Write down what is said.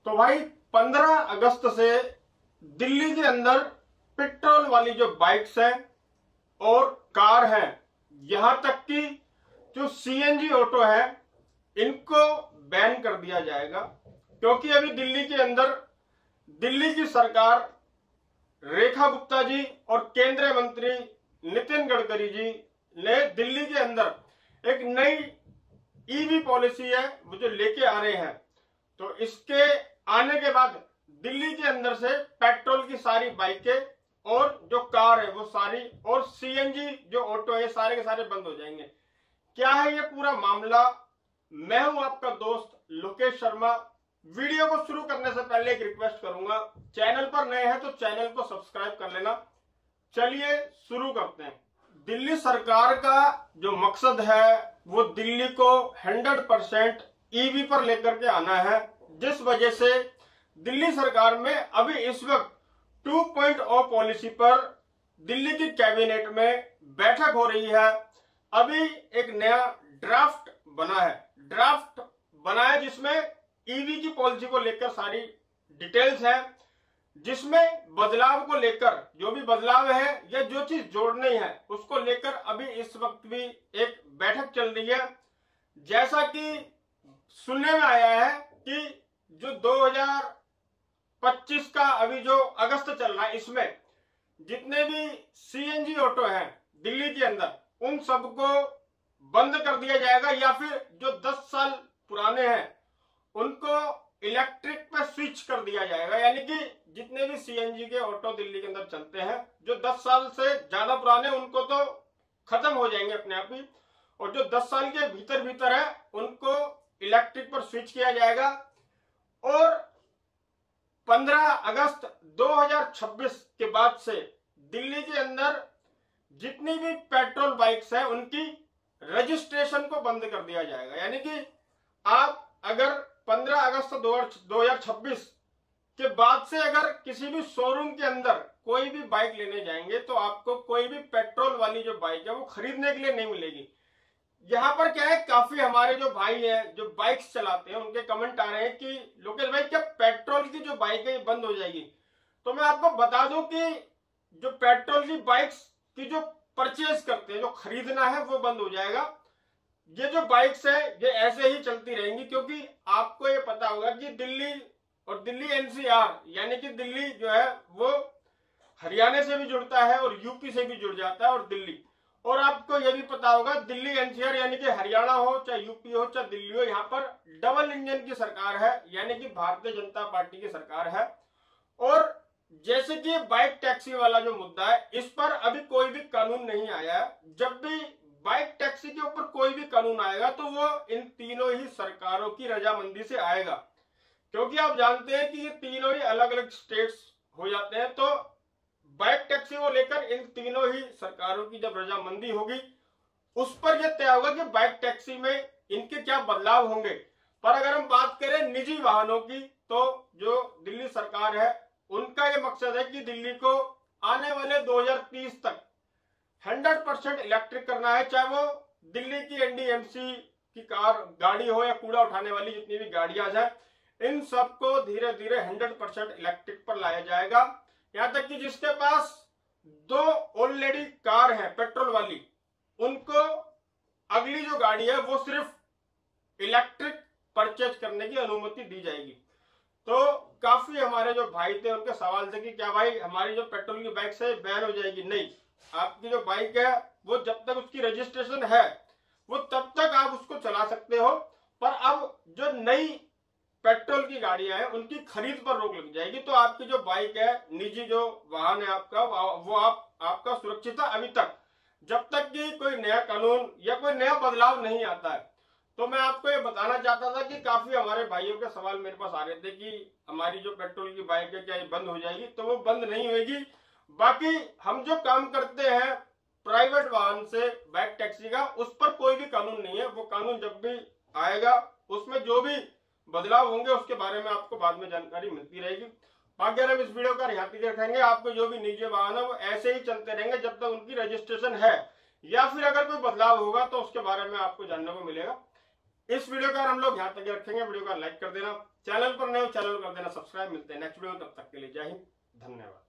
तो भाई 15 अगस्त से दिल्ली के अंदर पेट्रोल वाली जो बाइक्स है और कार है, यहां तक कि जो सीएनजी ऑटो है, इनको बैन कर दिया जाएगा। क्योंकि अभी दिल्ली के अंदर दिल्ली की सरकार, रेखा गुप्ता जी और केंद्रीय मंत्री नितिन गडकरी जी ने दिल्ली के अंदर एक नई ईवी पॉलिसी है वो जो लेके आ रहे हैं। तो इसके आने के बाद दिल्ली के अंदर से पेट्रोल की सारी बाइकें और जो कार है वो सारी, और सीएनजी जो ऑटो है, सारे के सारे बंद हो जाएंगे। क्या है ये पूरा मामला? मैं हूं आपका दोस्त लोकेश शर्मा। वीडियो को शुरू करने से पहले एक रिक्वेस्ट करूंगा, चैनल पर नए हैं तो चैनल को सब्सक्राइब कर लेना। चलिए शुरू करते हैं। दिल्ली सरकार का जो मकसद है वो दिल्ली को 100% ईवी पर लेकर के आना है, जिस वजह से दिल्ली सरकार में अभी इस वक्त 2.0 पॉलिसी पर दिल्ली की कैबिनेट में बैठक हो रही है। अभी एक नया ड्राफ्ट बना है जिसमें ईवी की पॉलिसी को लेकर सारी डिटेल्स है, जिसमें बदलाव को लेकर जो भी बदलाव है या जो चीज जोड़नी है उसको लेकर अभी इस वक्त भी एक बैठक चल रही है। जैसा कि सुनने में आया है कि जो 2025 का अभी जो अगस्त चल रहा है, इसमें जितने भी सीएनजी ऑटो हैं दिल्ली के अंदर, उन सबको बंद कर दिया जाएगा, या फिर जो 10 साल पुराने हैं उनको इलेक्ट्रिक पे स्विच कर दिया जाएगा। यानी कि जितने भी सीएनजी के ऑटो दिल्ली के अंदर चलते हैं, जो 10 साल से ज्यादा पुराने, उनको तो खत्म हो जाएंगे अपने आप ही, और जो 10 साल के भीतर है उनको इलेक्ट्रिक पर स्विच किया जाएगा। और 15 अगस्त 2026 के बाद से दिल्ली के अंदर जितनी भी पेट्रोल बाइक्स हैं उनकी रजिस्ट्रेशन को बंद कर दिया जाएगा। यानी कि आप अगर 15 अगस्त 2026 के बाद से अगर किसी भी शोरूम के अंदर कोई भी बाइक लेने जाएंगे तो आपको कोई भी पेट्रोल वाली जो बाइक है वो खरीदने के लिए नहीं मिलेगी। यहाँ पर क्या है, काफी हमारे जो भाई हैं जो बाइक्स चलाते हैं उनके कमेंट आ रहे हैं कि लोकेश भाई क्या पेट्रोल की जो बाइक है ये बंद हो जाएगी? तो मैं आपको बता दूं कि जो पेट्रोल की बाइक्स की जो परचेज करते हैं, जो खरीदना है, वो बंद हो जाएगा। ये जो बाइक्स है ये ऐसे ही चलती रहेंगी, क्योंकि आपको ये पता होगा कि दिल्ली और दिल्ली एनसीआर यानी कि दिल्ली जो है वो हरियाणा से भी जुड़ता है और यूपी से भी जुड़ जाता है, और दिल्ली, और आपको ये भी पता होगा दिल्ली एनसीआर यानी कि हरियाणा हो चाहे यूपी हो चाहे दिल्ली हो, यहाँ पर डबल इंजन की सरकार है, यानी कि भारतीय जनता पार्टी की सरकार है। और जैसे कि बाइक टैक्सी वाला जो मुद्दा है, इस पर अभी कोई भी कानून नहीं आया है। जब भी बाइक टैक्सी के ऊपर कोई भी कानून आएगा तो वो इन तीनों ही सरकारों की रजामंदी से आएगा, क्योंकि आप जानते हैं कि ये तीनों ही अलग अलग स्टेट्स हो जाते हैं। तो बाइक टैक्सी को लेकर इन तीनों ही सरकारों की जब रजामंदी होगी, उस पर यह तय होगा कि बाइक टैक्सी में इनके क्या बदलाव होंगे। पर अगर हम बात करें निजी वाहनों की, तो जो दिल्ली सरकार है उनका ये मकसद है कि दिल्ली को आने वाले 2030 तक 100% इलेक्ट्रिक करना है। चाहे वो दिल्ली की एनडीएमसी की गाड़ी हो या कूड़ा उठाने वाली जितनी भी गाड़ियां हैं, इन सबको धीरे धीरे 100% इलेक्ट्रिक पर लाया जाएगा। यहां तक कि जिसके पास 2 ऑलरेडी कार है पेट्रोल वाली, उनको अगली जो गाड़ी है वो सिर्फ इलेक्ट्रिक परचेज करने की अनुमति दी जाएगी। तो काफी हमारे जो भाई थे उनके सवाल थे कि क्या भाई हमारी जो पेट्रोल की बाइक है बैन हो जाएगी? नहीं, आपकी जो बाइक है वो जब तक उसकी रजिस्ट्रेशन है वो तब तक आप उसको चला सकते हो। पर अब जो नई पेट्रोल की गाड़ियां हैं उनकी खरीद पर रोक लग जाएगी। तो आपकी जो बाइक है, निजी जो वाहन है आपका, वो आपका सुरक्षित है अभी तक, जब तक कि कोई नया कानून या कोई नया बदलाव नहीं आता है। तो मैं आपको ये बताना चाहता था कि काफी हमारे भाइयों के सवाल मेरे पास आ रहे थे कि हमारी जो पेट्रोल की बाइक है क्या ये बंद हो जाएगी? तो वो बंद नहीं होगी। बाकी हम जो काम करते हैं प्राइवेट वाहन से बाइक टैक्सी का, उस पर कोई भी कानून नहीं है। वो कानून जब भी आएगा उसमें जो भी बदलाव होंगे उसके बारे में आपको बाद में जानकारी मिलती रहेगी। बाकी हम इस वीडियो का यहाँ तक रखेंगे। आपको जो भी निजी वाहन है वो ऐसे ही चलते रहेंगे जब तक उनकी रजिस्ट्रेशन है, या फिर अगर कोई बदलाव होगा तो उसके बारे में आपको जानने को मिलेगा। इस वीडियो का हम लोग यहाँ तक रखेंगे। वीडियो का लाइक कर देना, चैनल पर नए हो चैनल कर देना सब्सक्राइब। मिलते हैं नेक्स्ट वीडियो, तब तक के लिए जय हिंद, धन्यवाद।